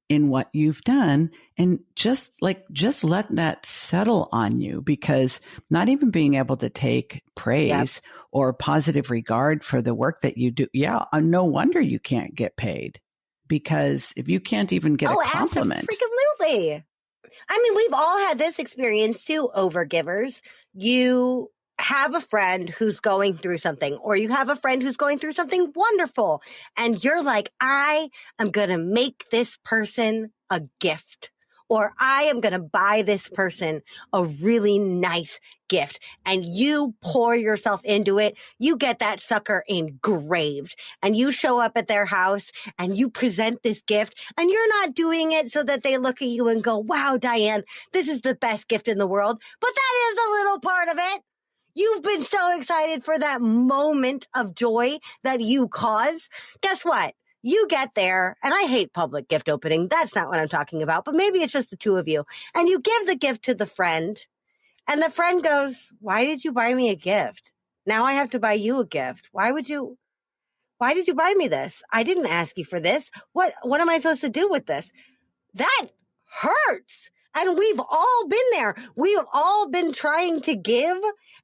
in what you've done, and just let that settle on you, because not even being able to take praise or positive regard for the work that you do. Yeah. No wonder you can't get paid, because if you can't even get a compliment. Absolutely. I mean, we've all had this experience too, overgivers. You have a friend who's going through something, or you have a friend who's going through something wonderful, and you're like, I am going to make this person a gift, or I am going to buy this person a really nice gift. And you pour yourself into it. You get that sucker engraved, and you show up at their house and you present this gift, and you're not doing it so that they look at you and go, wow, Diann, this is the best gift in the world. But that is a little part of it. You've been so excited for that moment of joy that you cause. Guess what? You get there, and I hate public gift opening. That's not what I'm talking about, but maybe it's just the two of you. And you give the gift to the friend, and the friend goes, why did you buy me a gift? Now I have to buy you a gift. Why did you buy me this? I didn't ask you for this. What am I supposed to do with this? That hurts. And we've all been there. We've all been trying to give,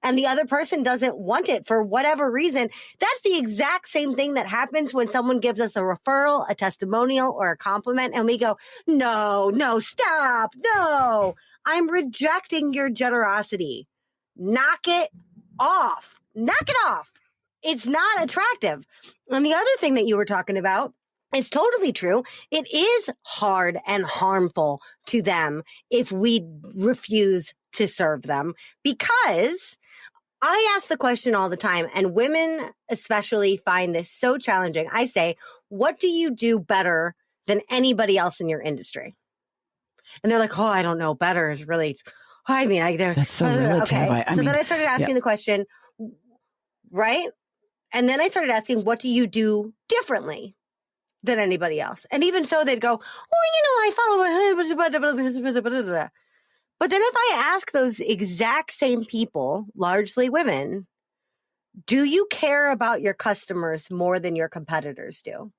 and the other person doesn't want it for whatever reason. That's the exact same thing that happens when someone gives us a referral, a testimonial, or a compliment, and we go, no, stop, no. I'm rejecting your generosity. Knock it off. Knock it off. It's not attractive. And the other thing that you were talking about, it's totally true. It is hard and harmful to them if we refuse to serve them, because I ask the question all the time, and women especially find this so challenging. I say, what do you do better than anybody else in your industry? And they're like, oh, I don't know. Better is really, that's so relative. Okay. Then I started asking the question, right? And then I started asking, what do you do differently than anybody else? And even so, they'd go, I follow. But then if I ask those exact same people, largely women, do you care about your customers more than your competitors do?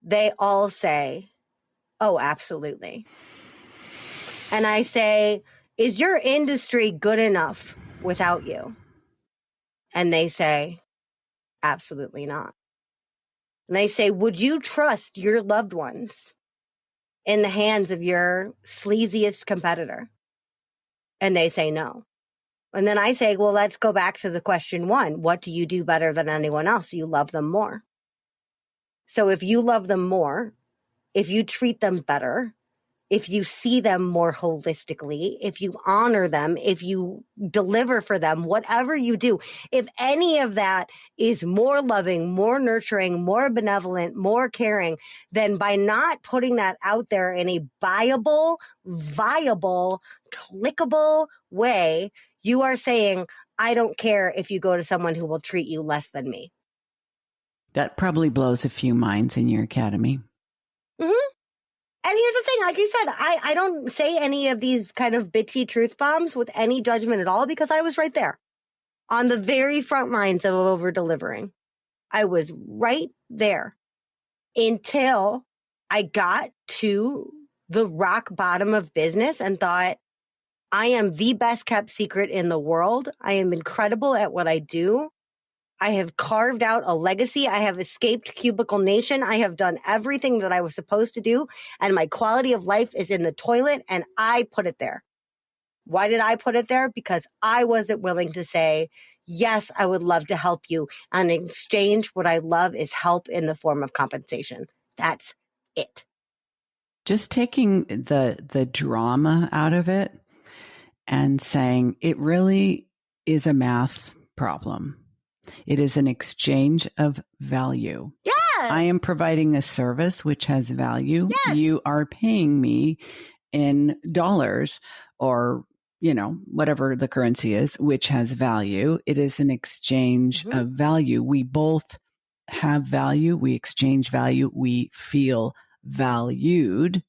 They all say, oh, absolutely. And I say, is your industry good enough without you? And they say, absolutely not. And I say, would you trust your loved ones in the hands of your sleaziest competitor? And they say no. And then I say, well, let's go back to the question one. What do you do better than anyone else? You love them more. So if you love them more, if you treat them better, if you see them more holistically, if you honor them, if you deliver for them, whatever you do, if any of that is more loving, more nurturing, more benevolent, more caring, then by not putting that out there in a viable, clickable way, you are saying, I don't care if you go to someone who will treat you less than me. That probably blows a few minds in your academy. Mm-hmm. And here's the thing, like you said, I don't say any of these kind of bitchy truth bombs with any judgment at all, because I was right there on the very front lines of over delivering. I was right there until I got to the rock bottom of business and thought, I am the best kept secret in the world. I am incredible at what I do. I have carved out a legacy. I have escaped cubicle nation. I have done everything that I was supposed to do. And my quality of life is in the toilet, and I put it there. Why did I put it there? Because I wasn't willing to say, yes, I would love to help you. And in exchange, what I love is help in the form of compensation. That's it. Just taking the drama out of it and saying it really is a math problem. It is an exchange of value. Yeah. I am providing a service which has value. Yes. You are paying me in dollars or, whatever the currency is, which has value. It is an exchange of value. We both have value. We exchange value. We feel valued.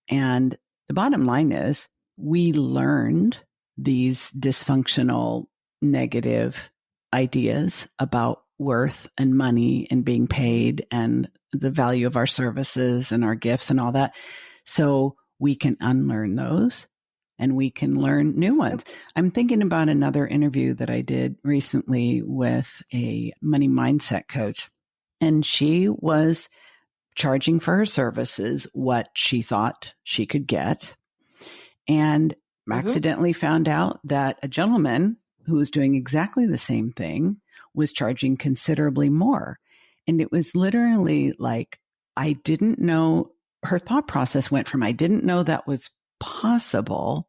And the bottom line is we learned these dysfunctional, negative ideas about worth and money and being paid and the value of our services and our gifts and all that. So we can unlearn those and we can learn new ones. I'm thinking about another interview that I did recently with a money mindset coach, and she was charging for her services what she thought she could get, and accidentally found out that a gentleman who was doing exactly the same thing was charging considerably more. And it was literally like, I didn't know, her thought process went from, I didn't know that was possible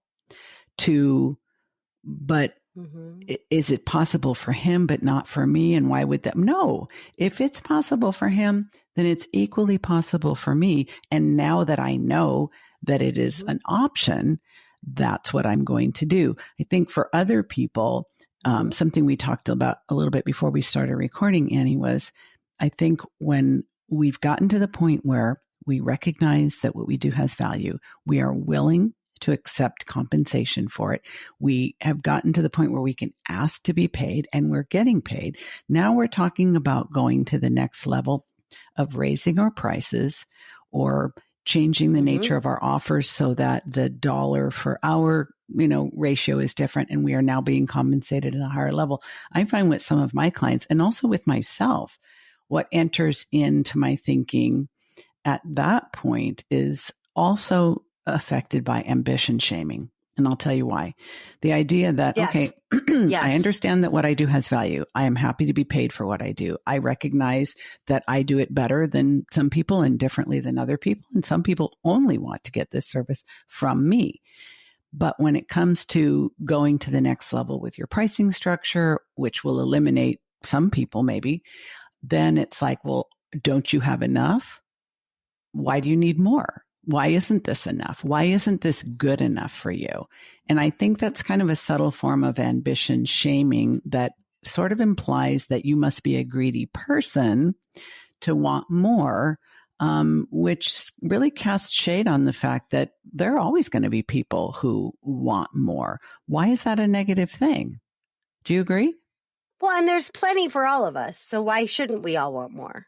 to, but is it possible for him, but not for me? And why would that? No, if it's possible for him, then it's equally possible for me. And now that I know that it is an option, that's what I'm going to do. I think for other people, something we talked about a little bit before we started recording, Annie, was I think when we've gotten to the point where we recognize that what we do has value, we are willing to accept compensation for it. We have gotten to the point where we can ask to be paid and we're getting paid. Now we're talking about going to the next level of raising our prices or changing the nature of our offers so that the dollar for hour, ratio is different and we are now being compensated at a higher level. I find with some of my clients and also with myself, what enters into my thinking at that point is also affected by ambition shaming. And I'll tell you why. The idea that, okay, I understand that what I do has value. I am happy to be paid for what I do. I recognize that I do it better than some people and differently than other people. And some people only want to get this service from me. But when it comes to going to the next level with your pricing structure, which will eliminate some people maybe, then it's like, well, don't you have enough? Why do you need more? Why isn't this enough? Why isn't this good enough for you? And I think that's kind of a subtle form of ambition shaming that sort of implies that you must be a greedy person to want more, which really casts shade on the fact that there are always going to be people who want more. Why is that a negative thing? Do you agree? Well, and there's plenty for all of us. So why shouldn't we all want more?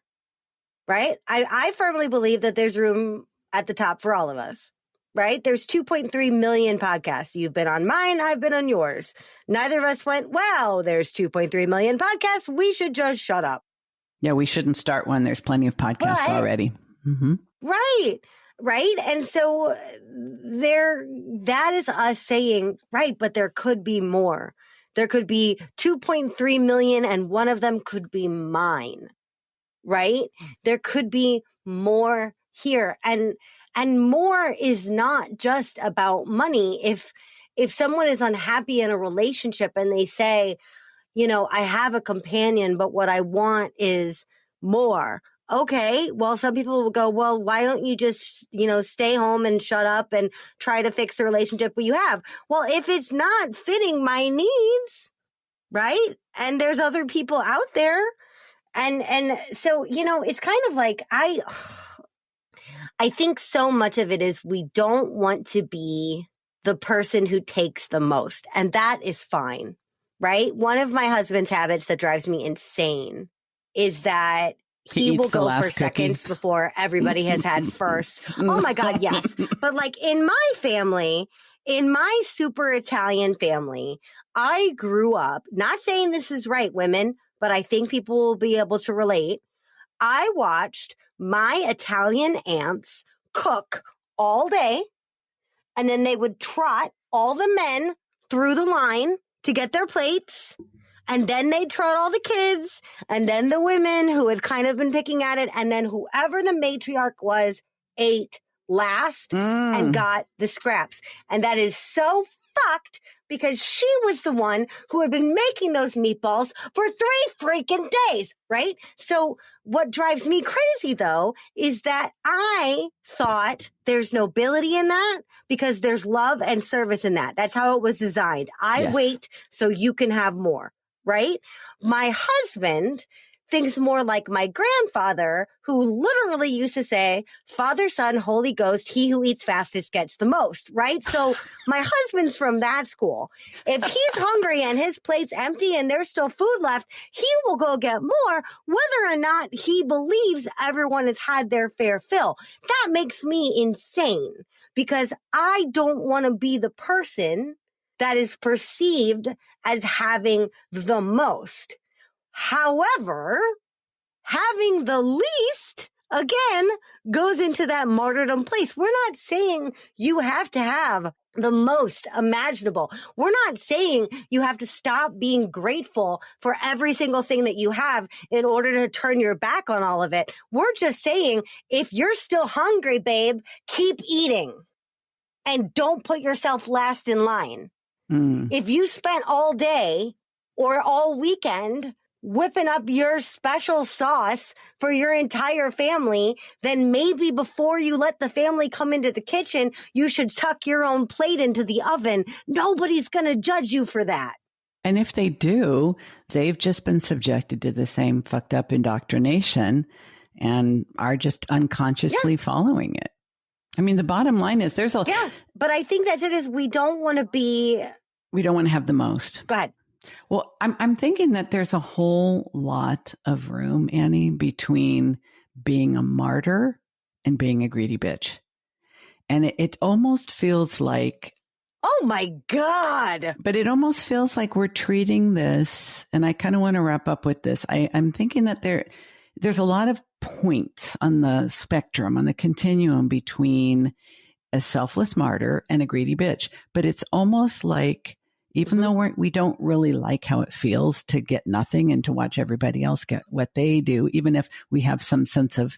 Right? I firmly believe that there's room at the top for all of us, right? There's 2.3 million podcasts. You've been on mine. I've been on yours. Neither of us went, wow, there's 2.3 million podcasts. We should just shut up. Yeah, we shouldn't start one. There's plenty of podcasts already. Right. Right. And so that is us saying, right, but there could be more. There could be 2.3 million and one of them could be mine, right? There could be more here. And more is not just about money. If someone is unhappy in a relationship and they say, I have a companion, but what I want is more. Okay. Well, some people will go, well, why don't you just, stay home and shut up and try to fix the relationship you have? Well, if it's not fitting my needs, right? And there's other people out there. And so, it's kind of like I think so much of it is we don't want to be the person who takes the most. And that is fine, right? One of my husband's habits that drives me insane is that he will go for seconds before everybody has had first. Oh my God, yes. But like in my family, in my super Italian family, I grew up, not saying this is right, women, but I think people will be able to relate. I watched my Italian aunts cook all day, and then they would trot all the men through the line to get their plates. And then they'd trot all the kids, and then the women who had kind of been picking at it, and then whoever the matriarch was ate last and got the scraps. And that is so fucked because she was the one who had been making those meatballs for 3 freaking days, right? So what drives me crazy, though, is that I thought there's nobility in that because there's love and service in that. That's how it was designed. I wait so you can have more, right? My husband thinks more like my grandfather, who literally used to say, Father, Son, Holy Ghost, he who eats fastest gets the most, right? So my husband's from that school. If he's hungry and his plate's empty and there's still food left, he will go get more, whether or not he believes everyone has had their fair fill. That makes me insane because I don't want to be the person that is perceived as having the most. However, having the least, again, goes into that martyrdom place. We're not saying you have to have the most imaginable. We're not saying you have to stop being grateful for every single thing that you have in order to turn your back on all of it. We're just saying, if you're still hungry, babe, keep eating and don't put yourself last in line. If you spent all day or all weekend whipping up your special sauce for your entire family, then maybe before you let the family come into the kitchen, you should tuck your own plate into the oven. Nobody's going to judge you for that. And if they do, they've just been subjected to the same fucked up indoctrination and are just unconsciously following it. I mean, the bottom line is there's a... Yeah, but I think that's it is we don't want to be... We don't want to have the most. Go ahead. Well, I'm thinking that there's a whole lot of room, Annie, between being a martyr and being a greedy bitch. And it almost feels like... Oh, my God. But it almost feels like we're treating this, and I kind of want to wrap up with this. I'm thinking that there's a lot of points on the spectrum, on the continuum between a selfless martyr and a greedy bitch. But it's almost like, even though we don't really like how it feels to get nothing and to watch everybody else get what they do, even if we have some sense of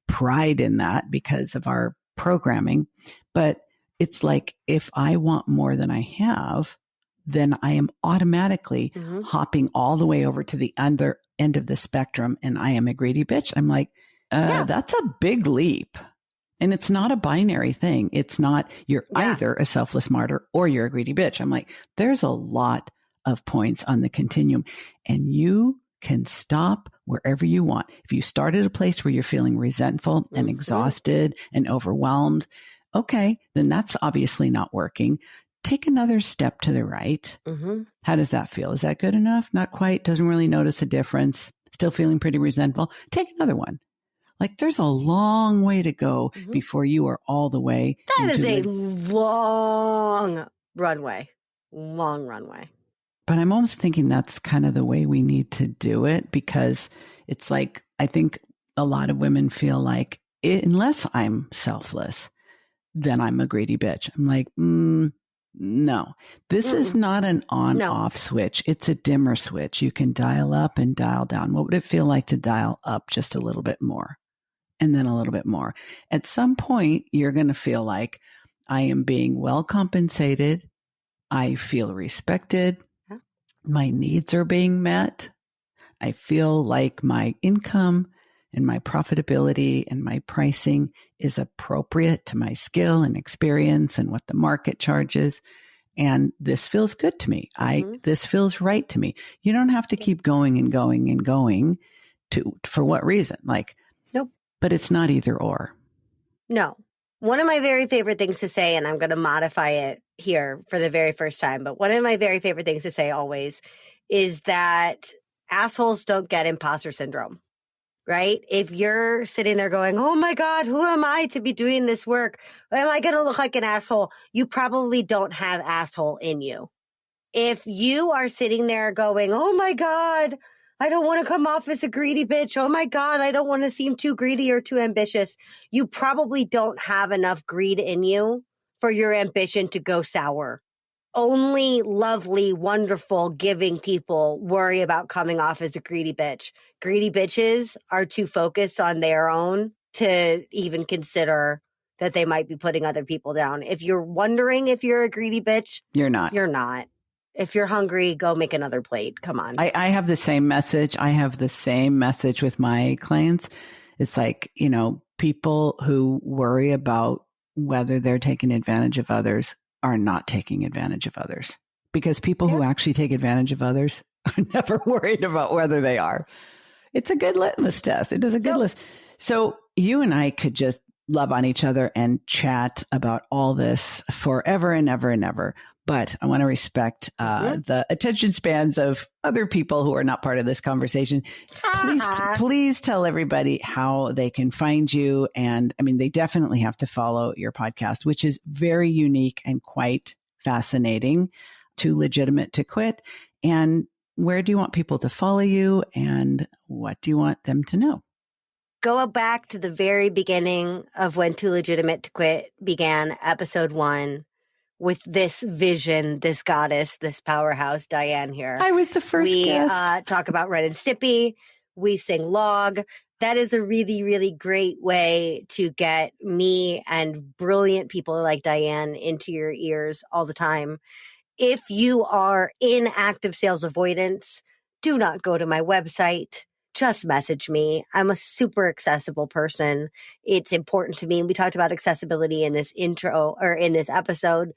pride in that because of our programming. But it's like, if I want more than I have, then I am automatically hopping all the way over to the other end of the spectrum, and I am a greedy bitch. I'm like, that's a big leap. And it's not a binary thing. It's not you're either a selfless martyr or you're a greedy bitch. I'm like, there's a lot of points on the continuum, and you can stop wherever you want. If you start at a place where you're feeling resentful and exhausted and overwhelmed, okay, then that's obviously not working. Take another step to the right. How does that feel? Is that good enough? Not quite. Doesn't really notice a difference. Still feeling pretty resentful. Take another one. Like, there's a long way to go before you are all the way. That is a long runway. Long runway. But I'm almost thinking that's kind of the way we need to do it, because it's like, I think a lot of women feel like, unless I'm selfless, then I'm a greedy bitch. I'm like, no, this is not an on-off switch. It's a dimmer switch. You can dial up and dial down. What would it feel like to dial up just a little bit more and then a little bit more? At some point, you're going to feel like I am being well compensated. I feel respected. My needs are being met. I feel like my income and my profitability and my pricing is appropriate to my skill and experience and what the market charges. And this feels good to me. This feels right to me. You don't have to keep going and going and going for what reason? Like, nope. But it's not either or. No. One of my very favorite things to say, and I'm going to modify it here for the very first time, but one of my very favorite things to say always is that assholes don't get imposter syndrome, right? If you're sitting there going, oh my God, who am I to be doing this work? Am I going to look like an asshole? You probably don't have asshole in you. If you are sitting there going, oh my God, I don't want to come off as a greedy bitch. Oh my God, I don't want to seem too greedy or too ambitious. You probably don't have enough greed in you for your ambition to go sour. Only lovely, wonderful, giving people worry about coming off as a greedy bitch. Greedy bitches are too focused on their own to even consider that they might be putting other people down. If you're wondering if you're a greedy bitch, you're not. You're not. If you're hungry, go make another plate. Come on. I have the same message. I have the same message with my clients. It's like, people who worry about whether they're taking advantage of others are not taking advantage of others, because people who actually take advantage of others are never worried about whether they are. It's a good litmus test. It is a good list. So you and I could just love on each other and chat about all this forever and ever and ever. But I want to respect the attention spans of other people who are not part of this conversation. Please tell everybody how they can find you. And I mean, they definitely have to follow your podcast, which is very unique and quite fascinating. Too Legitimate to Quit. And where do you want people to follow you? And what do you want them to know? Go back to the very beginning of when Too Legitimate to Quit began, episode 1. With this vision, this goddess, this powerhouse, Diann here. I was the first guest. We talk about Ren and Stimpy. We sing Log. That is a really, really great way to get me and brilliant people like Diann into your ears all the time. If you are in active sales avoidance, do not go to my website. Just message me. I'm a super accessible person. It's important to me. We talked about accessibility in this intro or in this episode.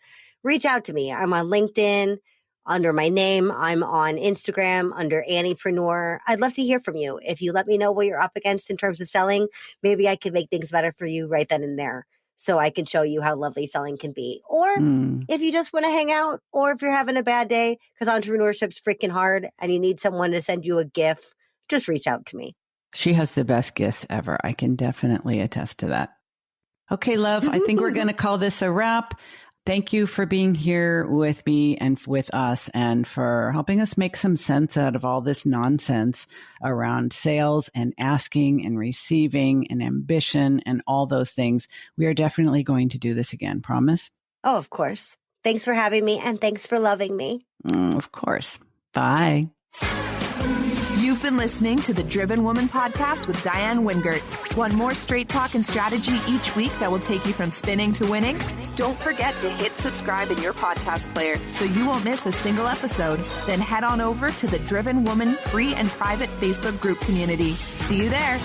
Reach out to me. I'm on LinkedIn under my name. I'm on Instagram under Anniepreneur. I'd love to hear from you. If you let me know what you're up against in terms of selling, maybe I can make things better for you right then and there. So I can show you how lovely selling can be. Or if you just want to hang out, or if you're having a bad day, because entrepreneurship's freaking hard and you need someone to send you a GIF, just reach out to me. She has the best gifts ever. I can definitely attest to that. Okay, love, I think we're going to call this a wrap. Thank you for being here with me and with us, and for helping us make some sense out of all this nonsense around sales and asking and receiving and ambition and all those things. We are definitely going to do this again. Promise? Oh, of course. Thanks for having me, and thanks for loving me. Of course. Bye. You've been listening to the Driven Woman podcast with Diann Wingert. Want more straight talk and strategy each week that will take you from spinning to winning? Don't forget to hit subscribe in your podcast player so you won't miss a single episode. Then head on over to the Driven Woman free and private Facebook group community. See you there.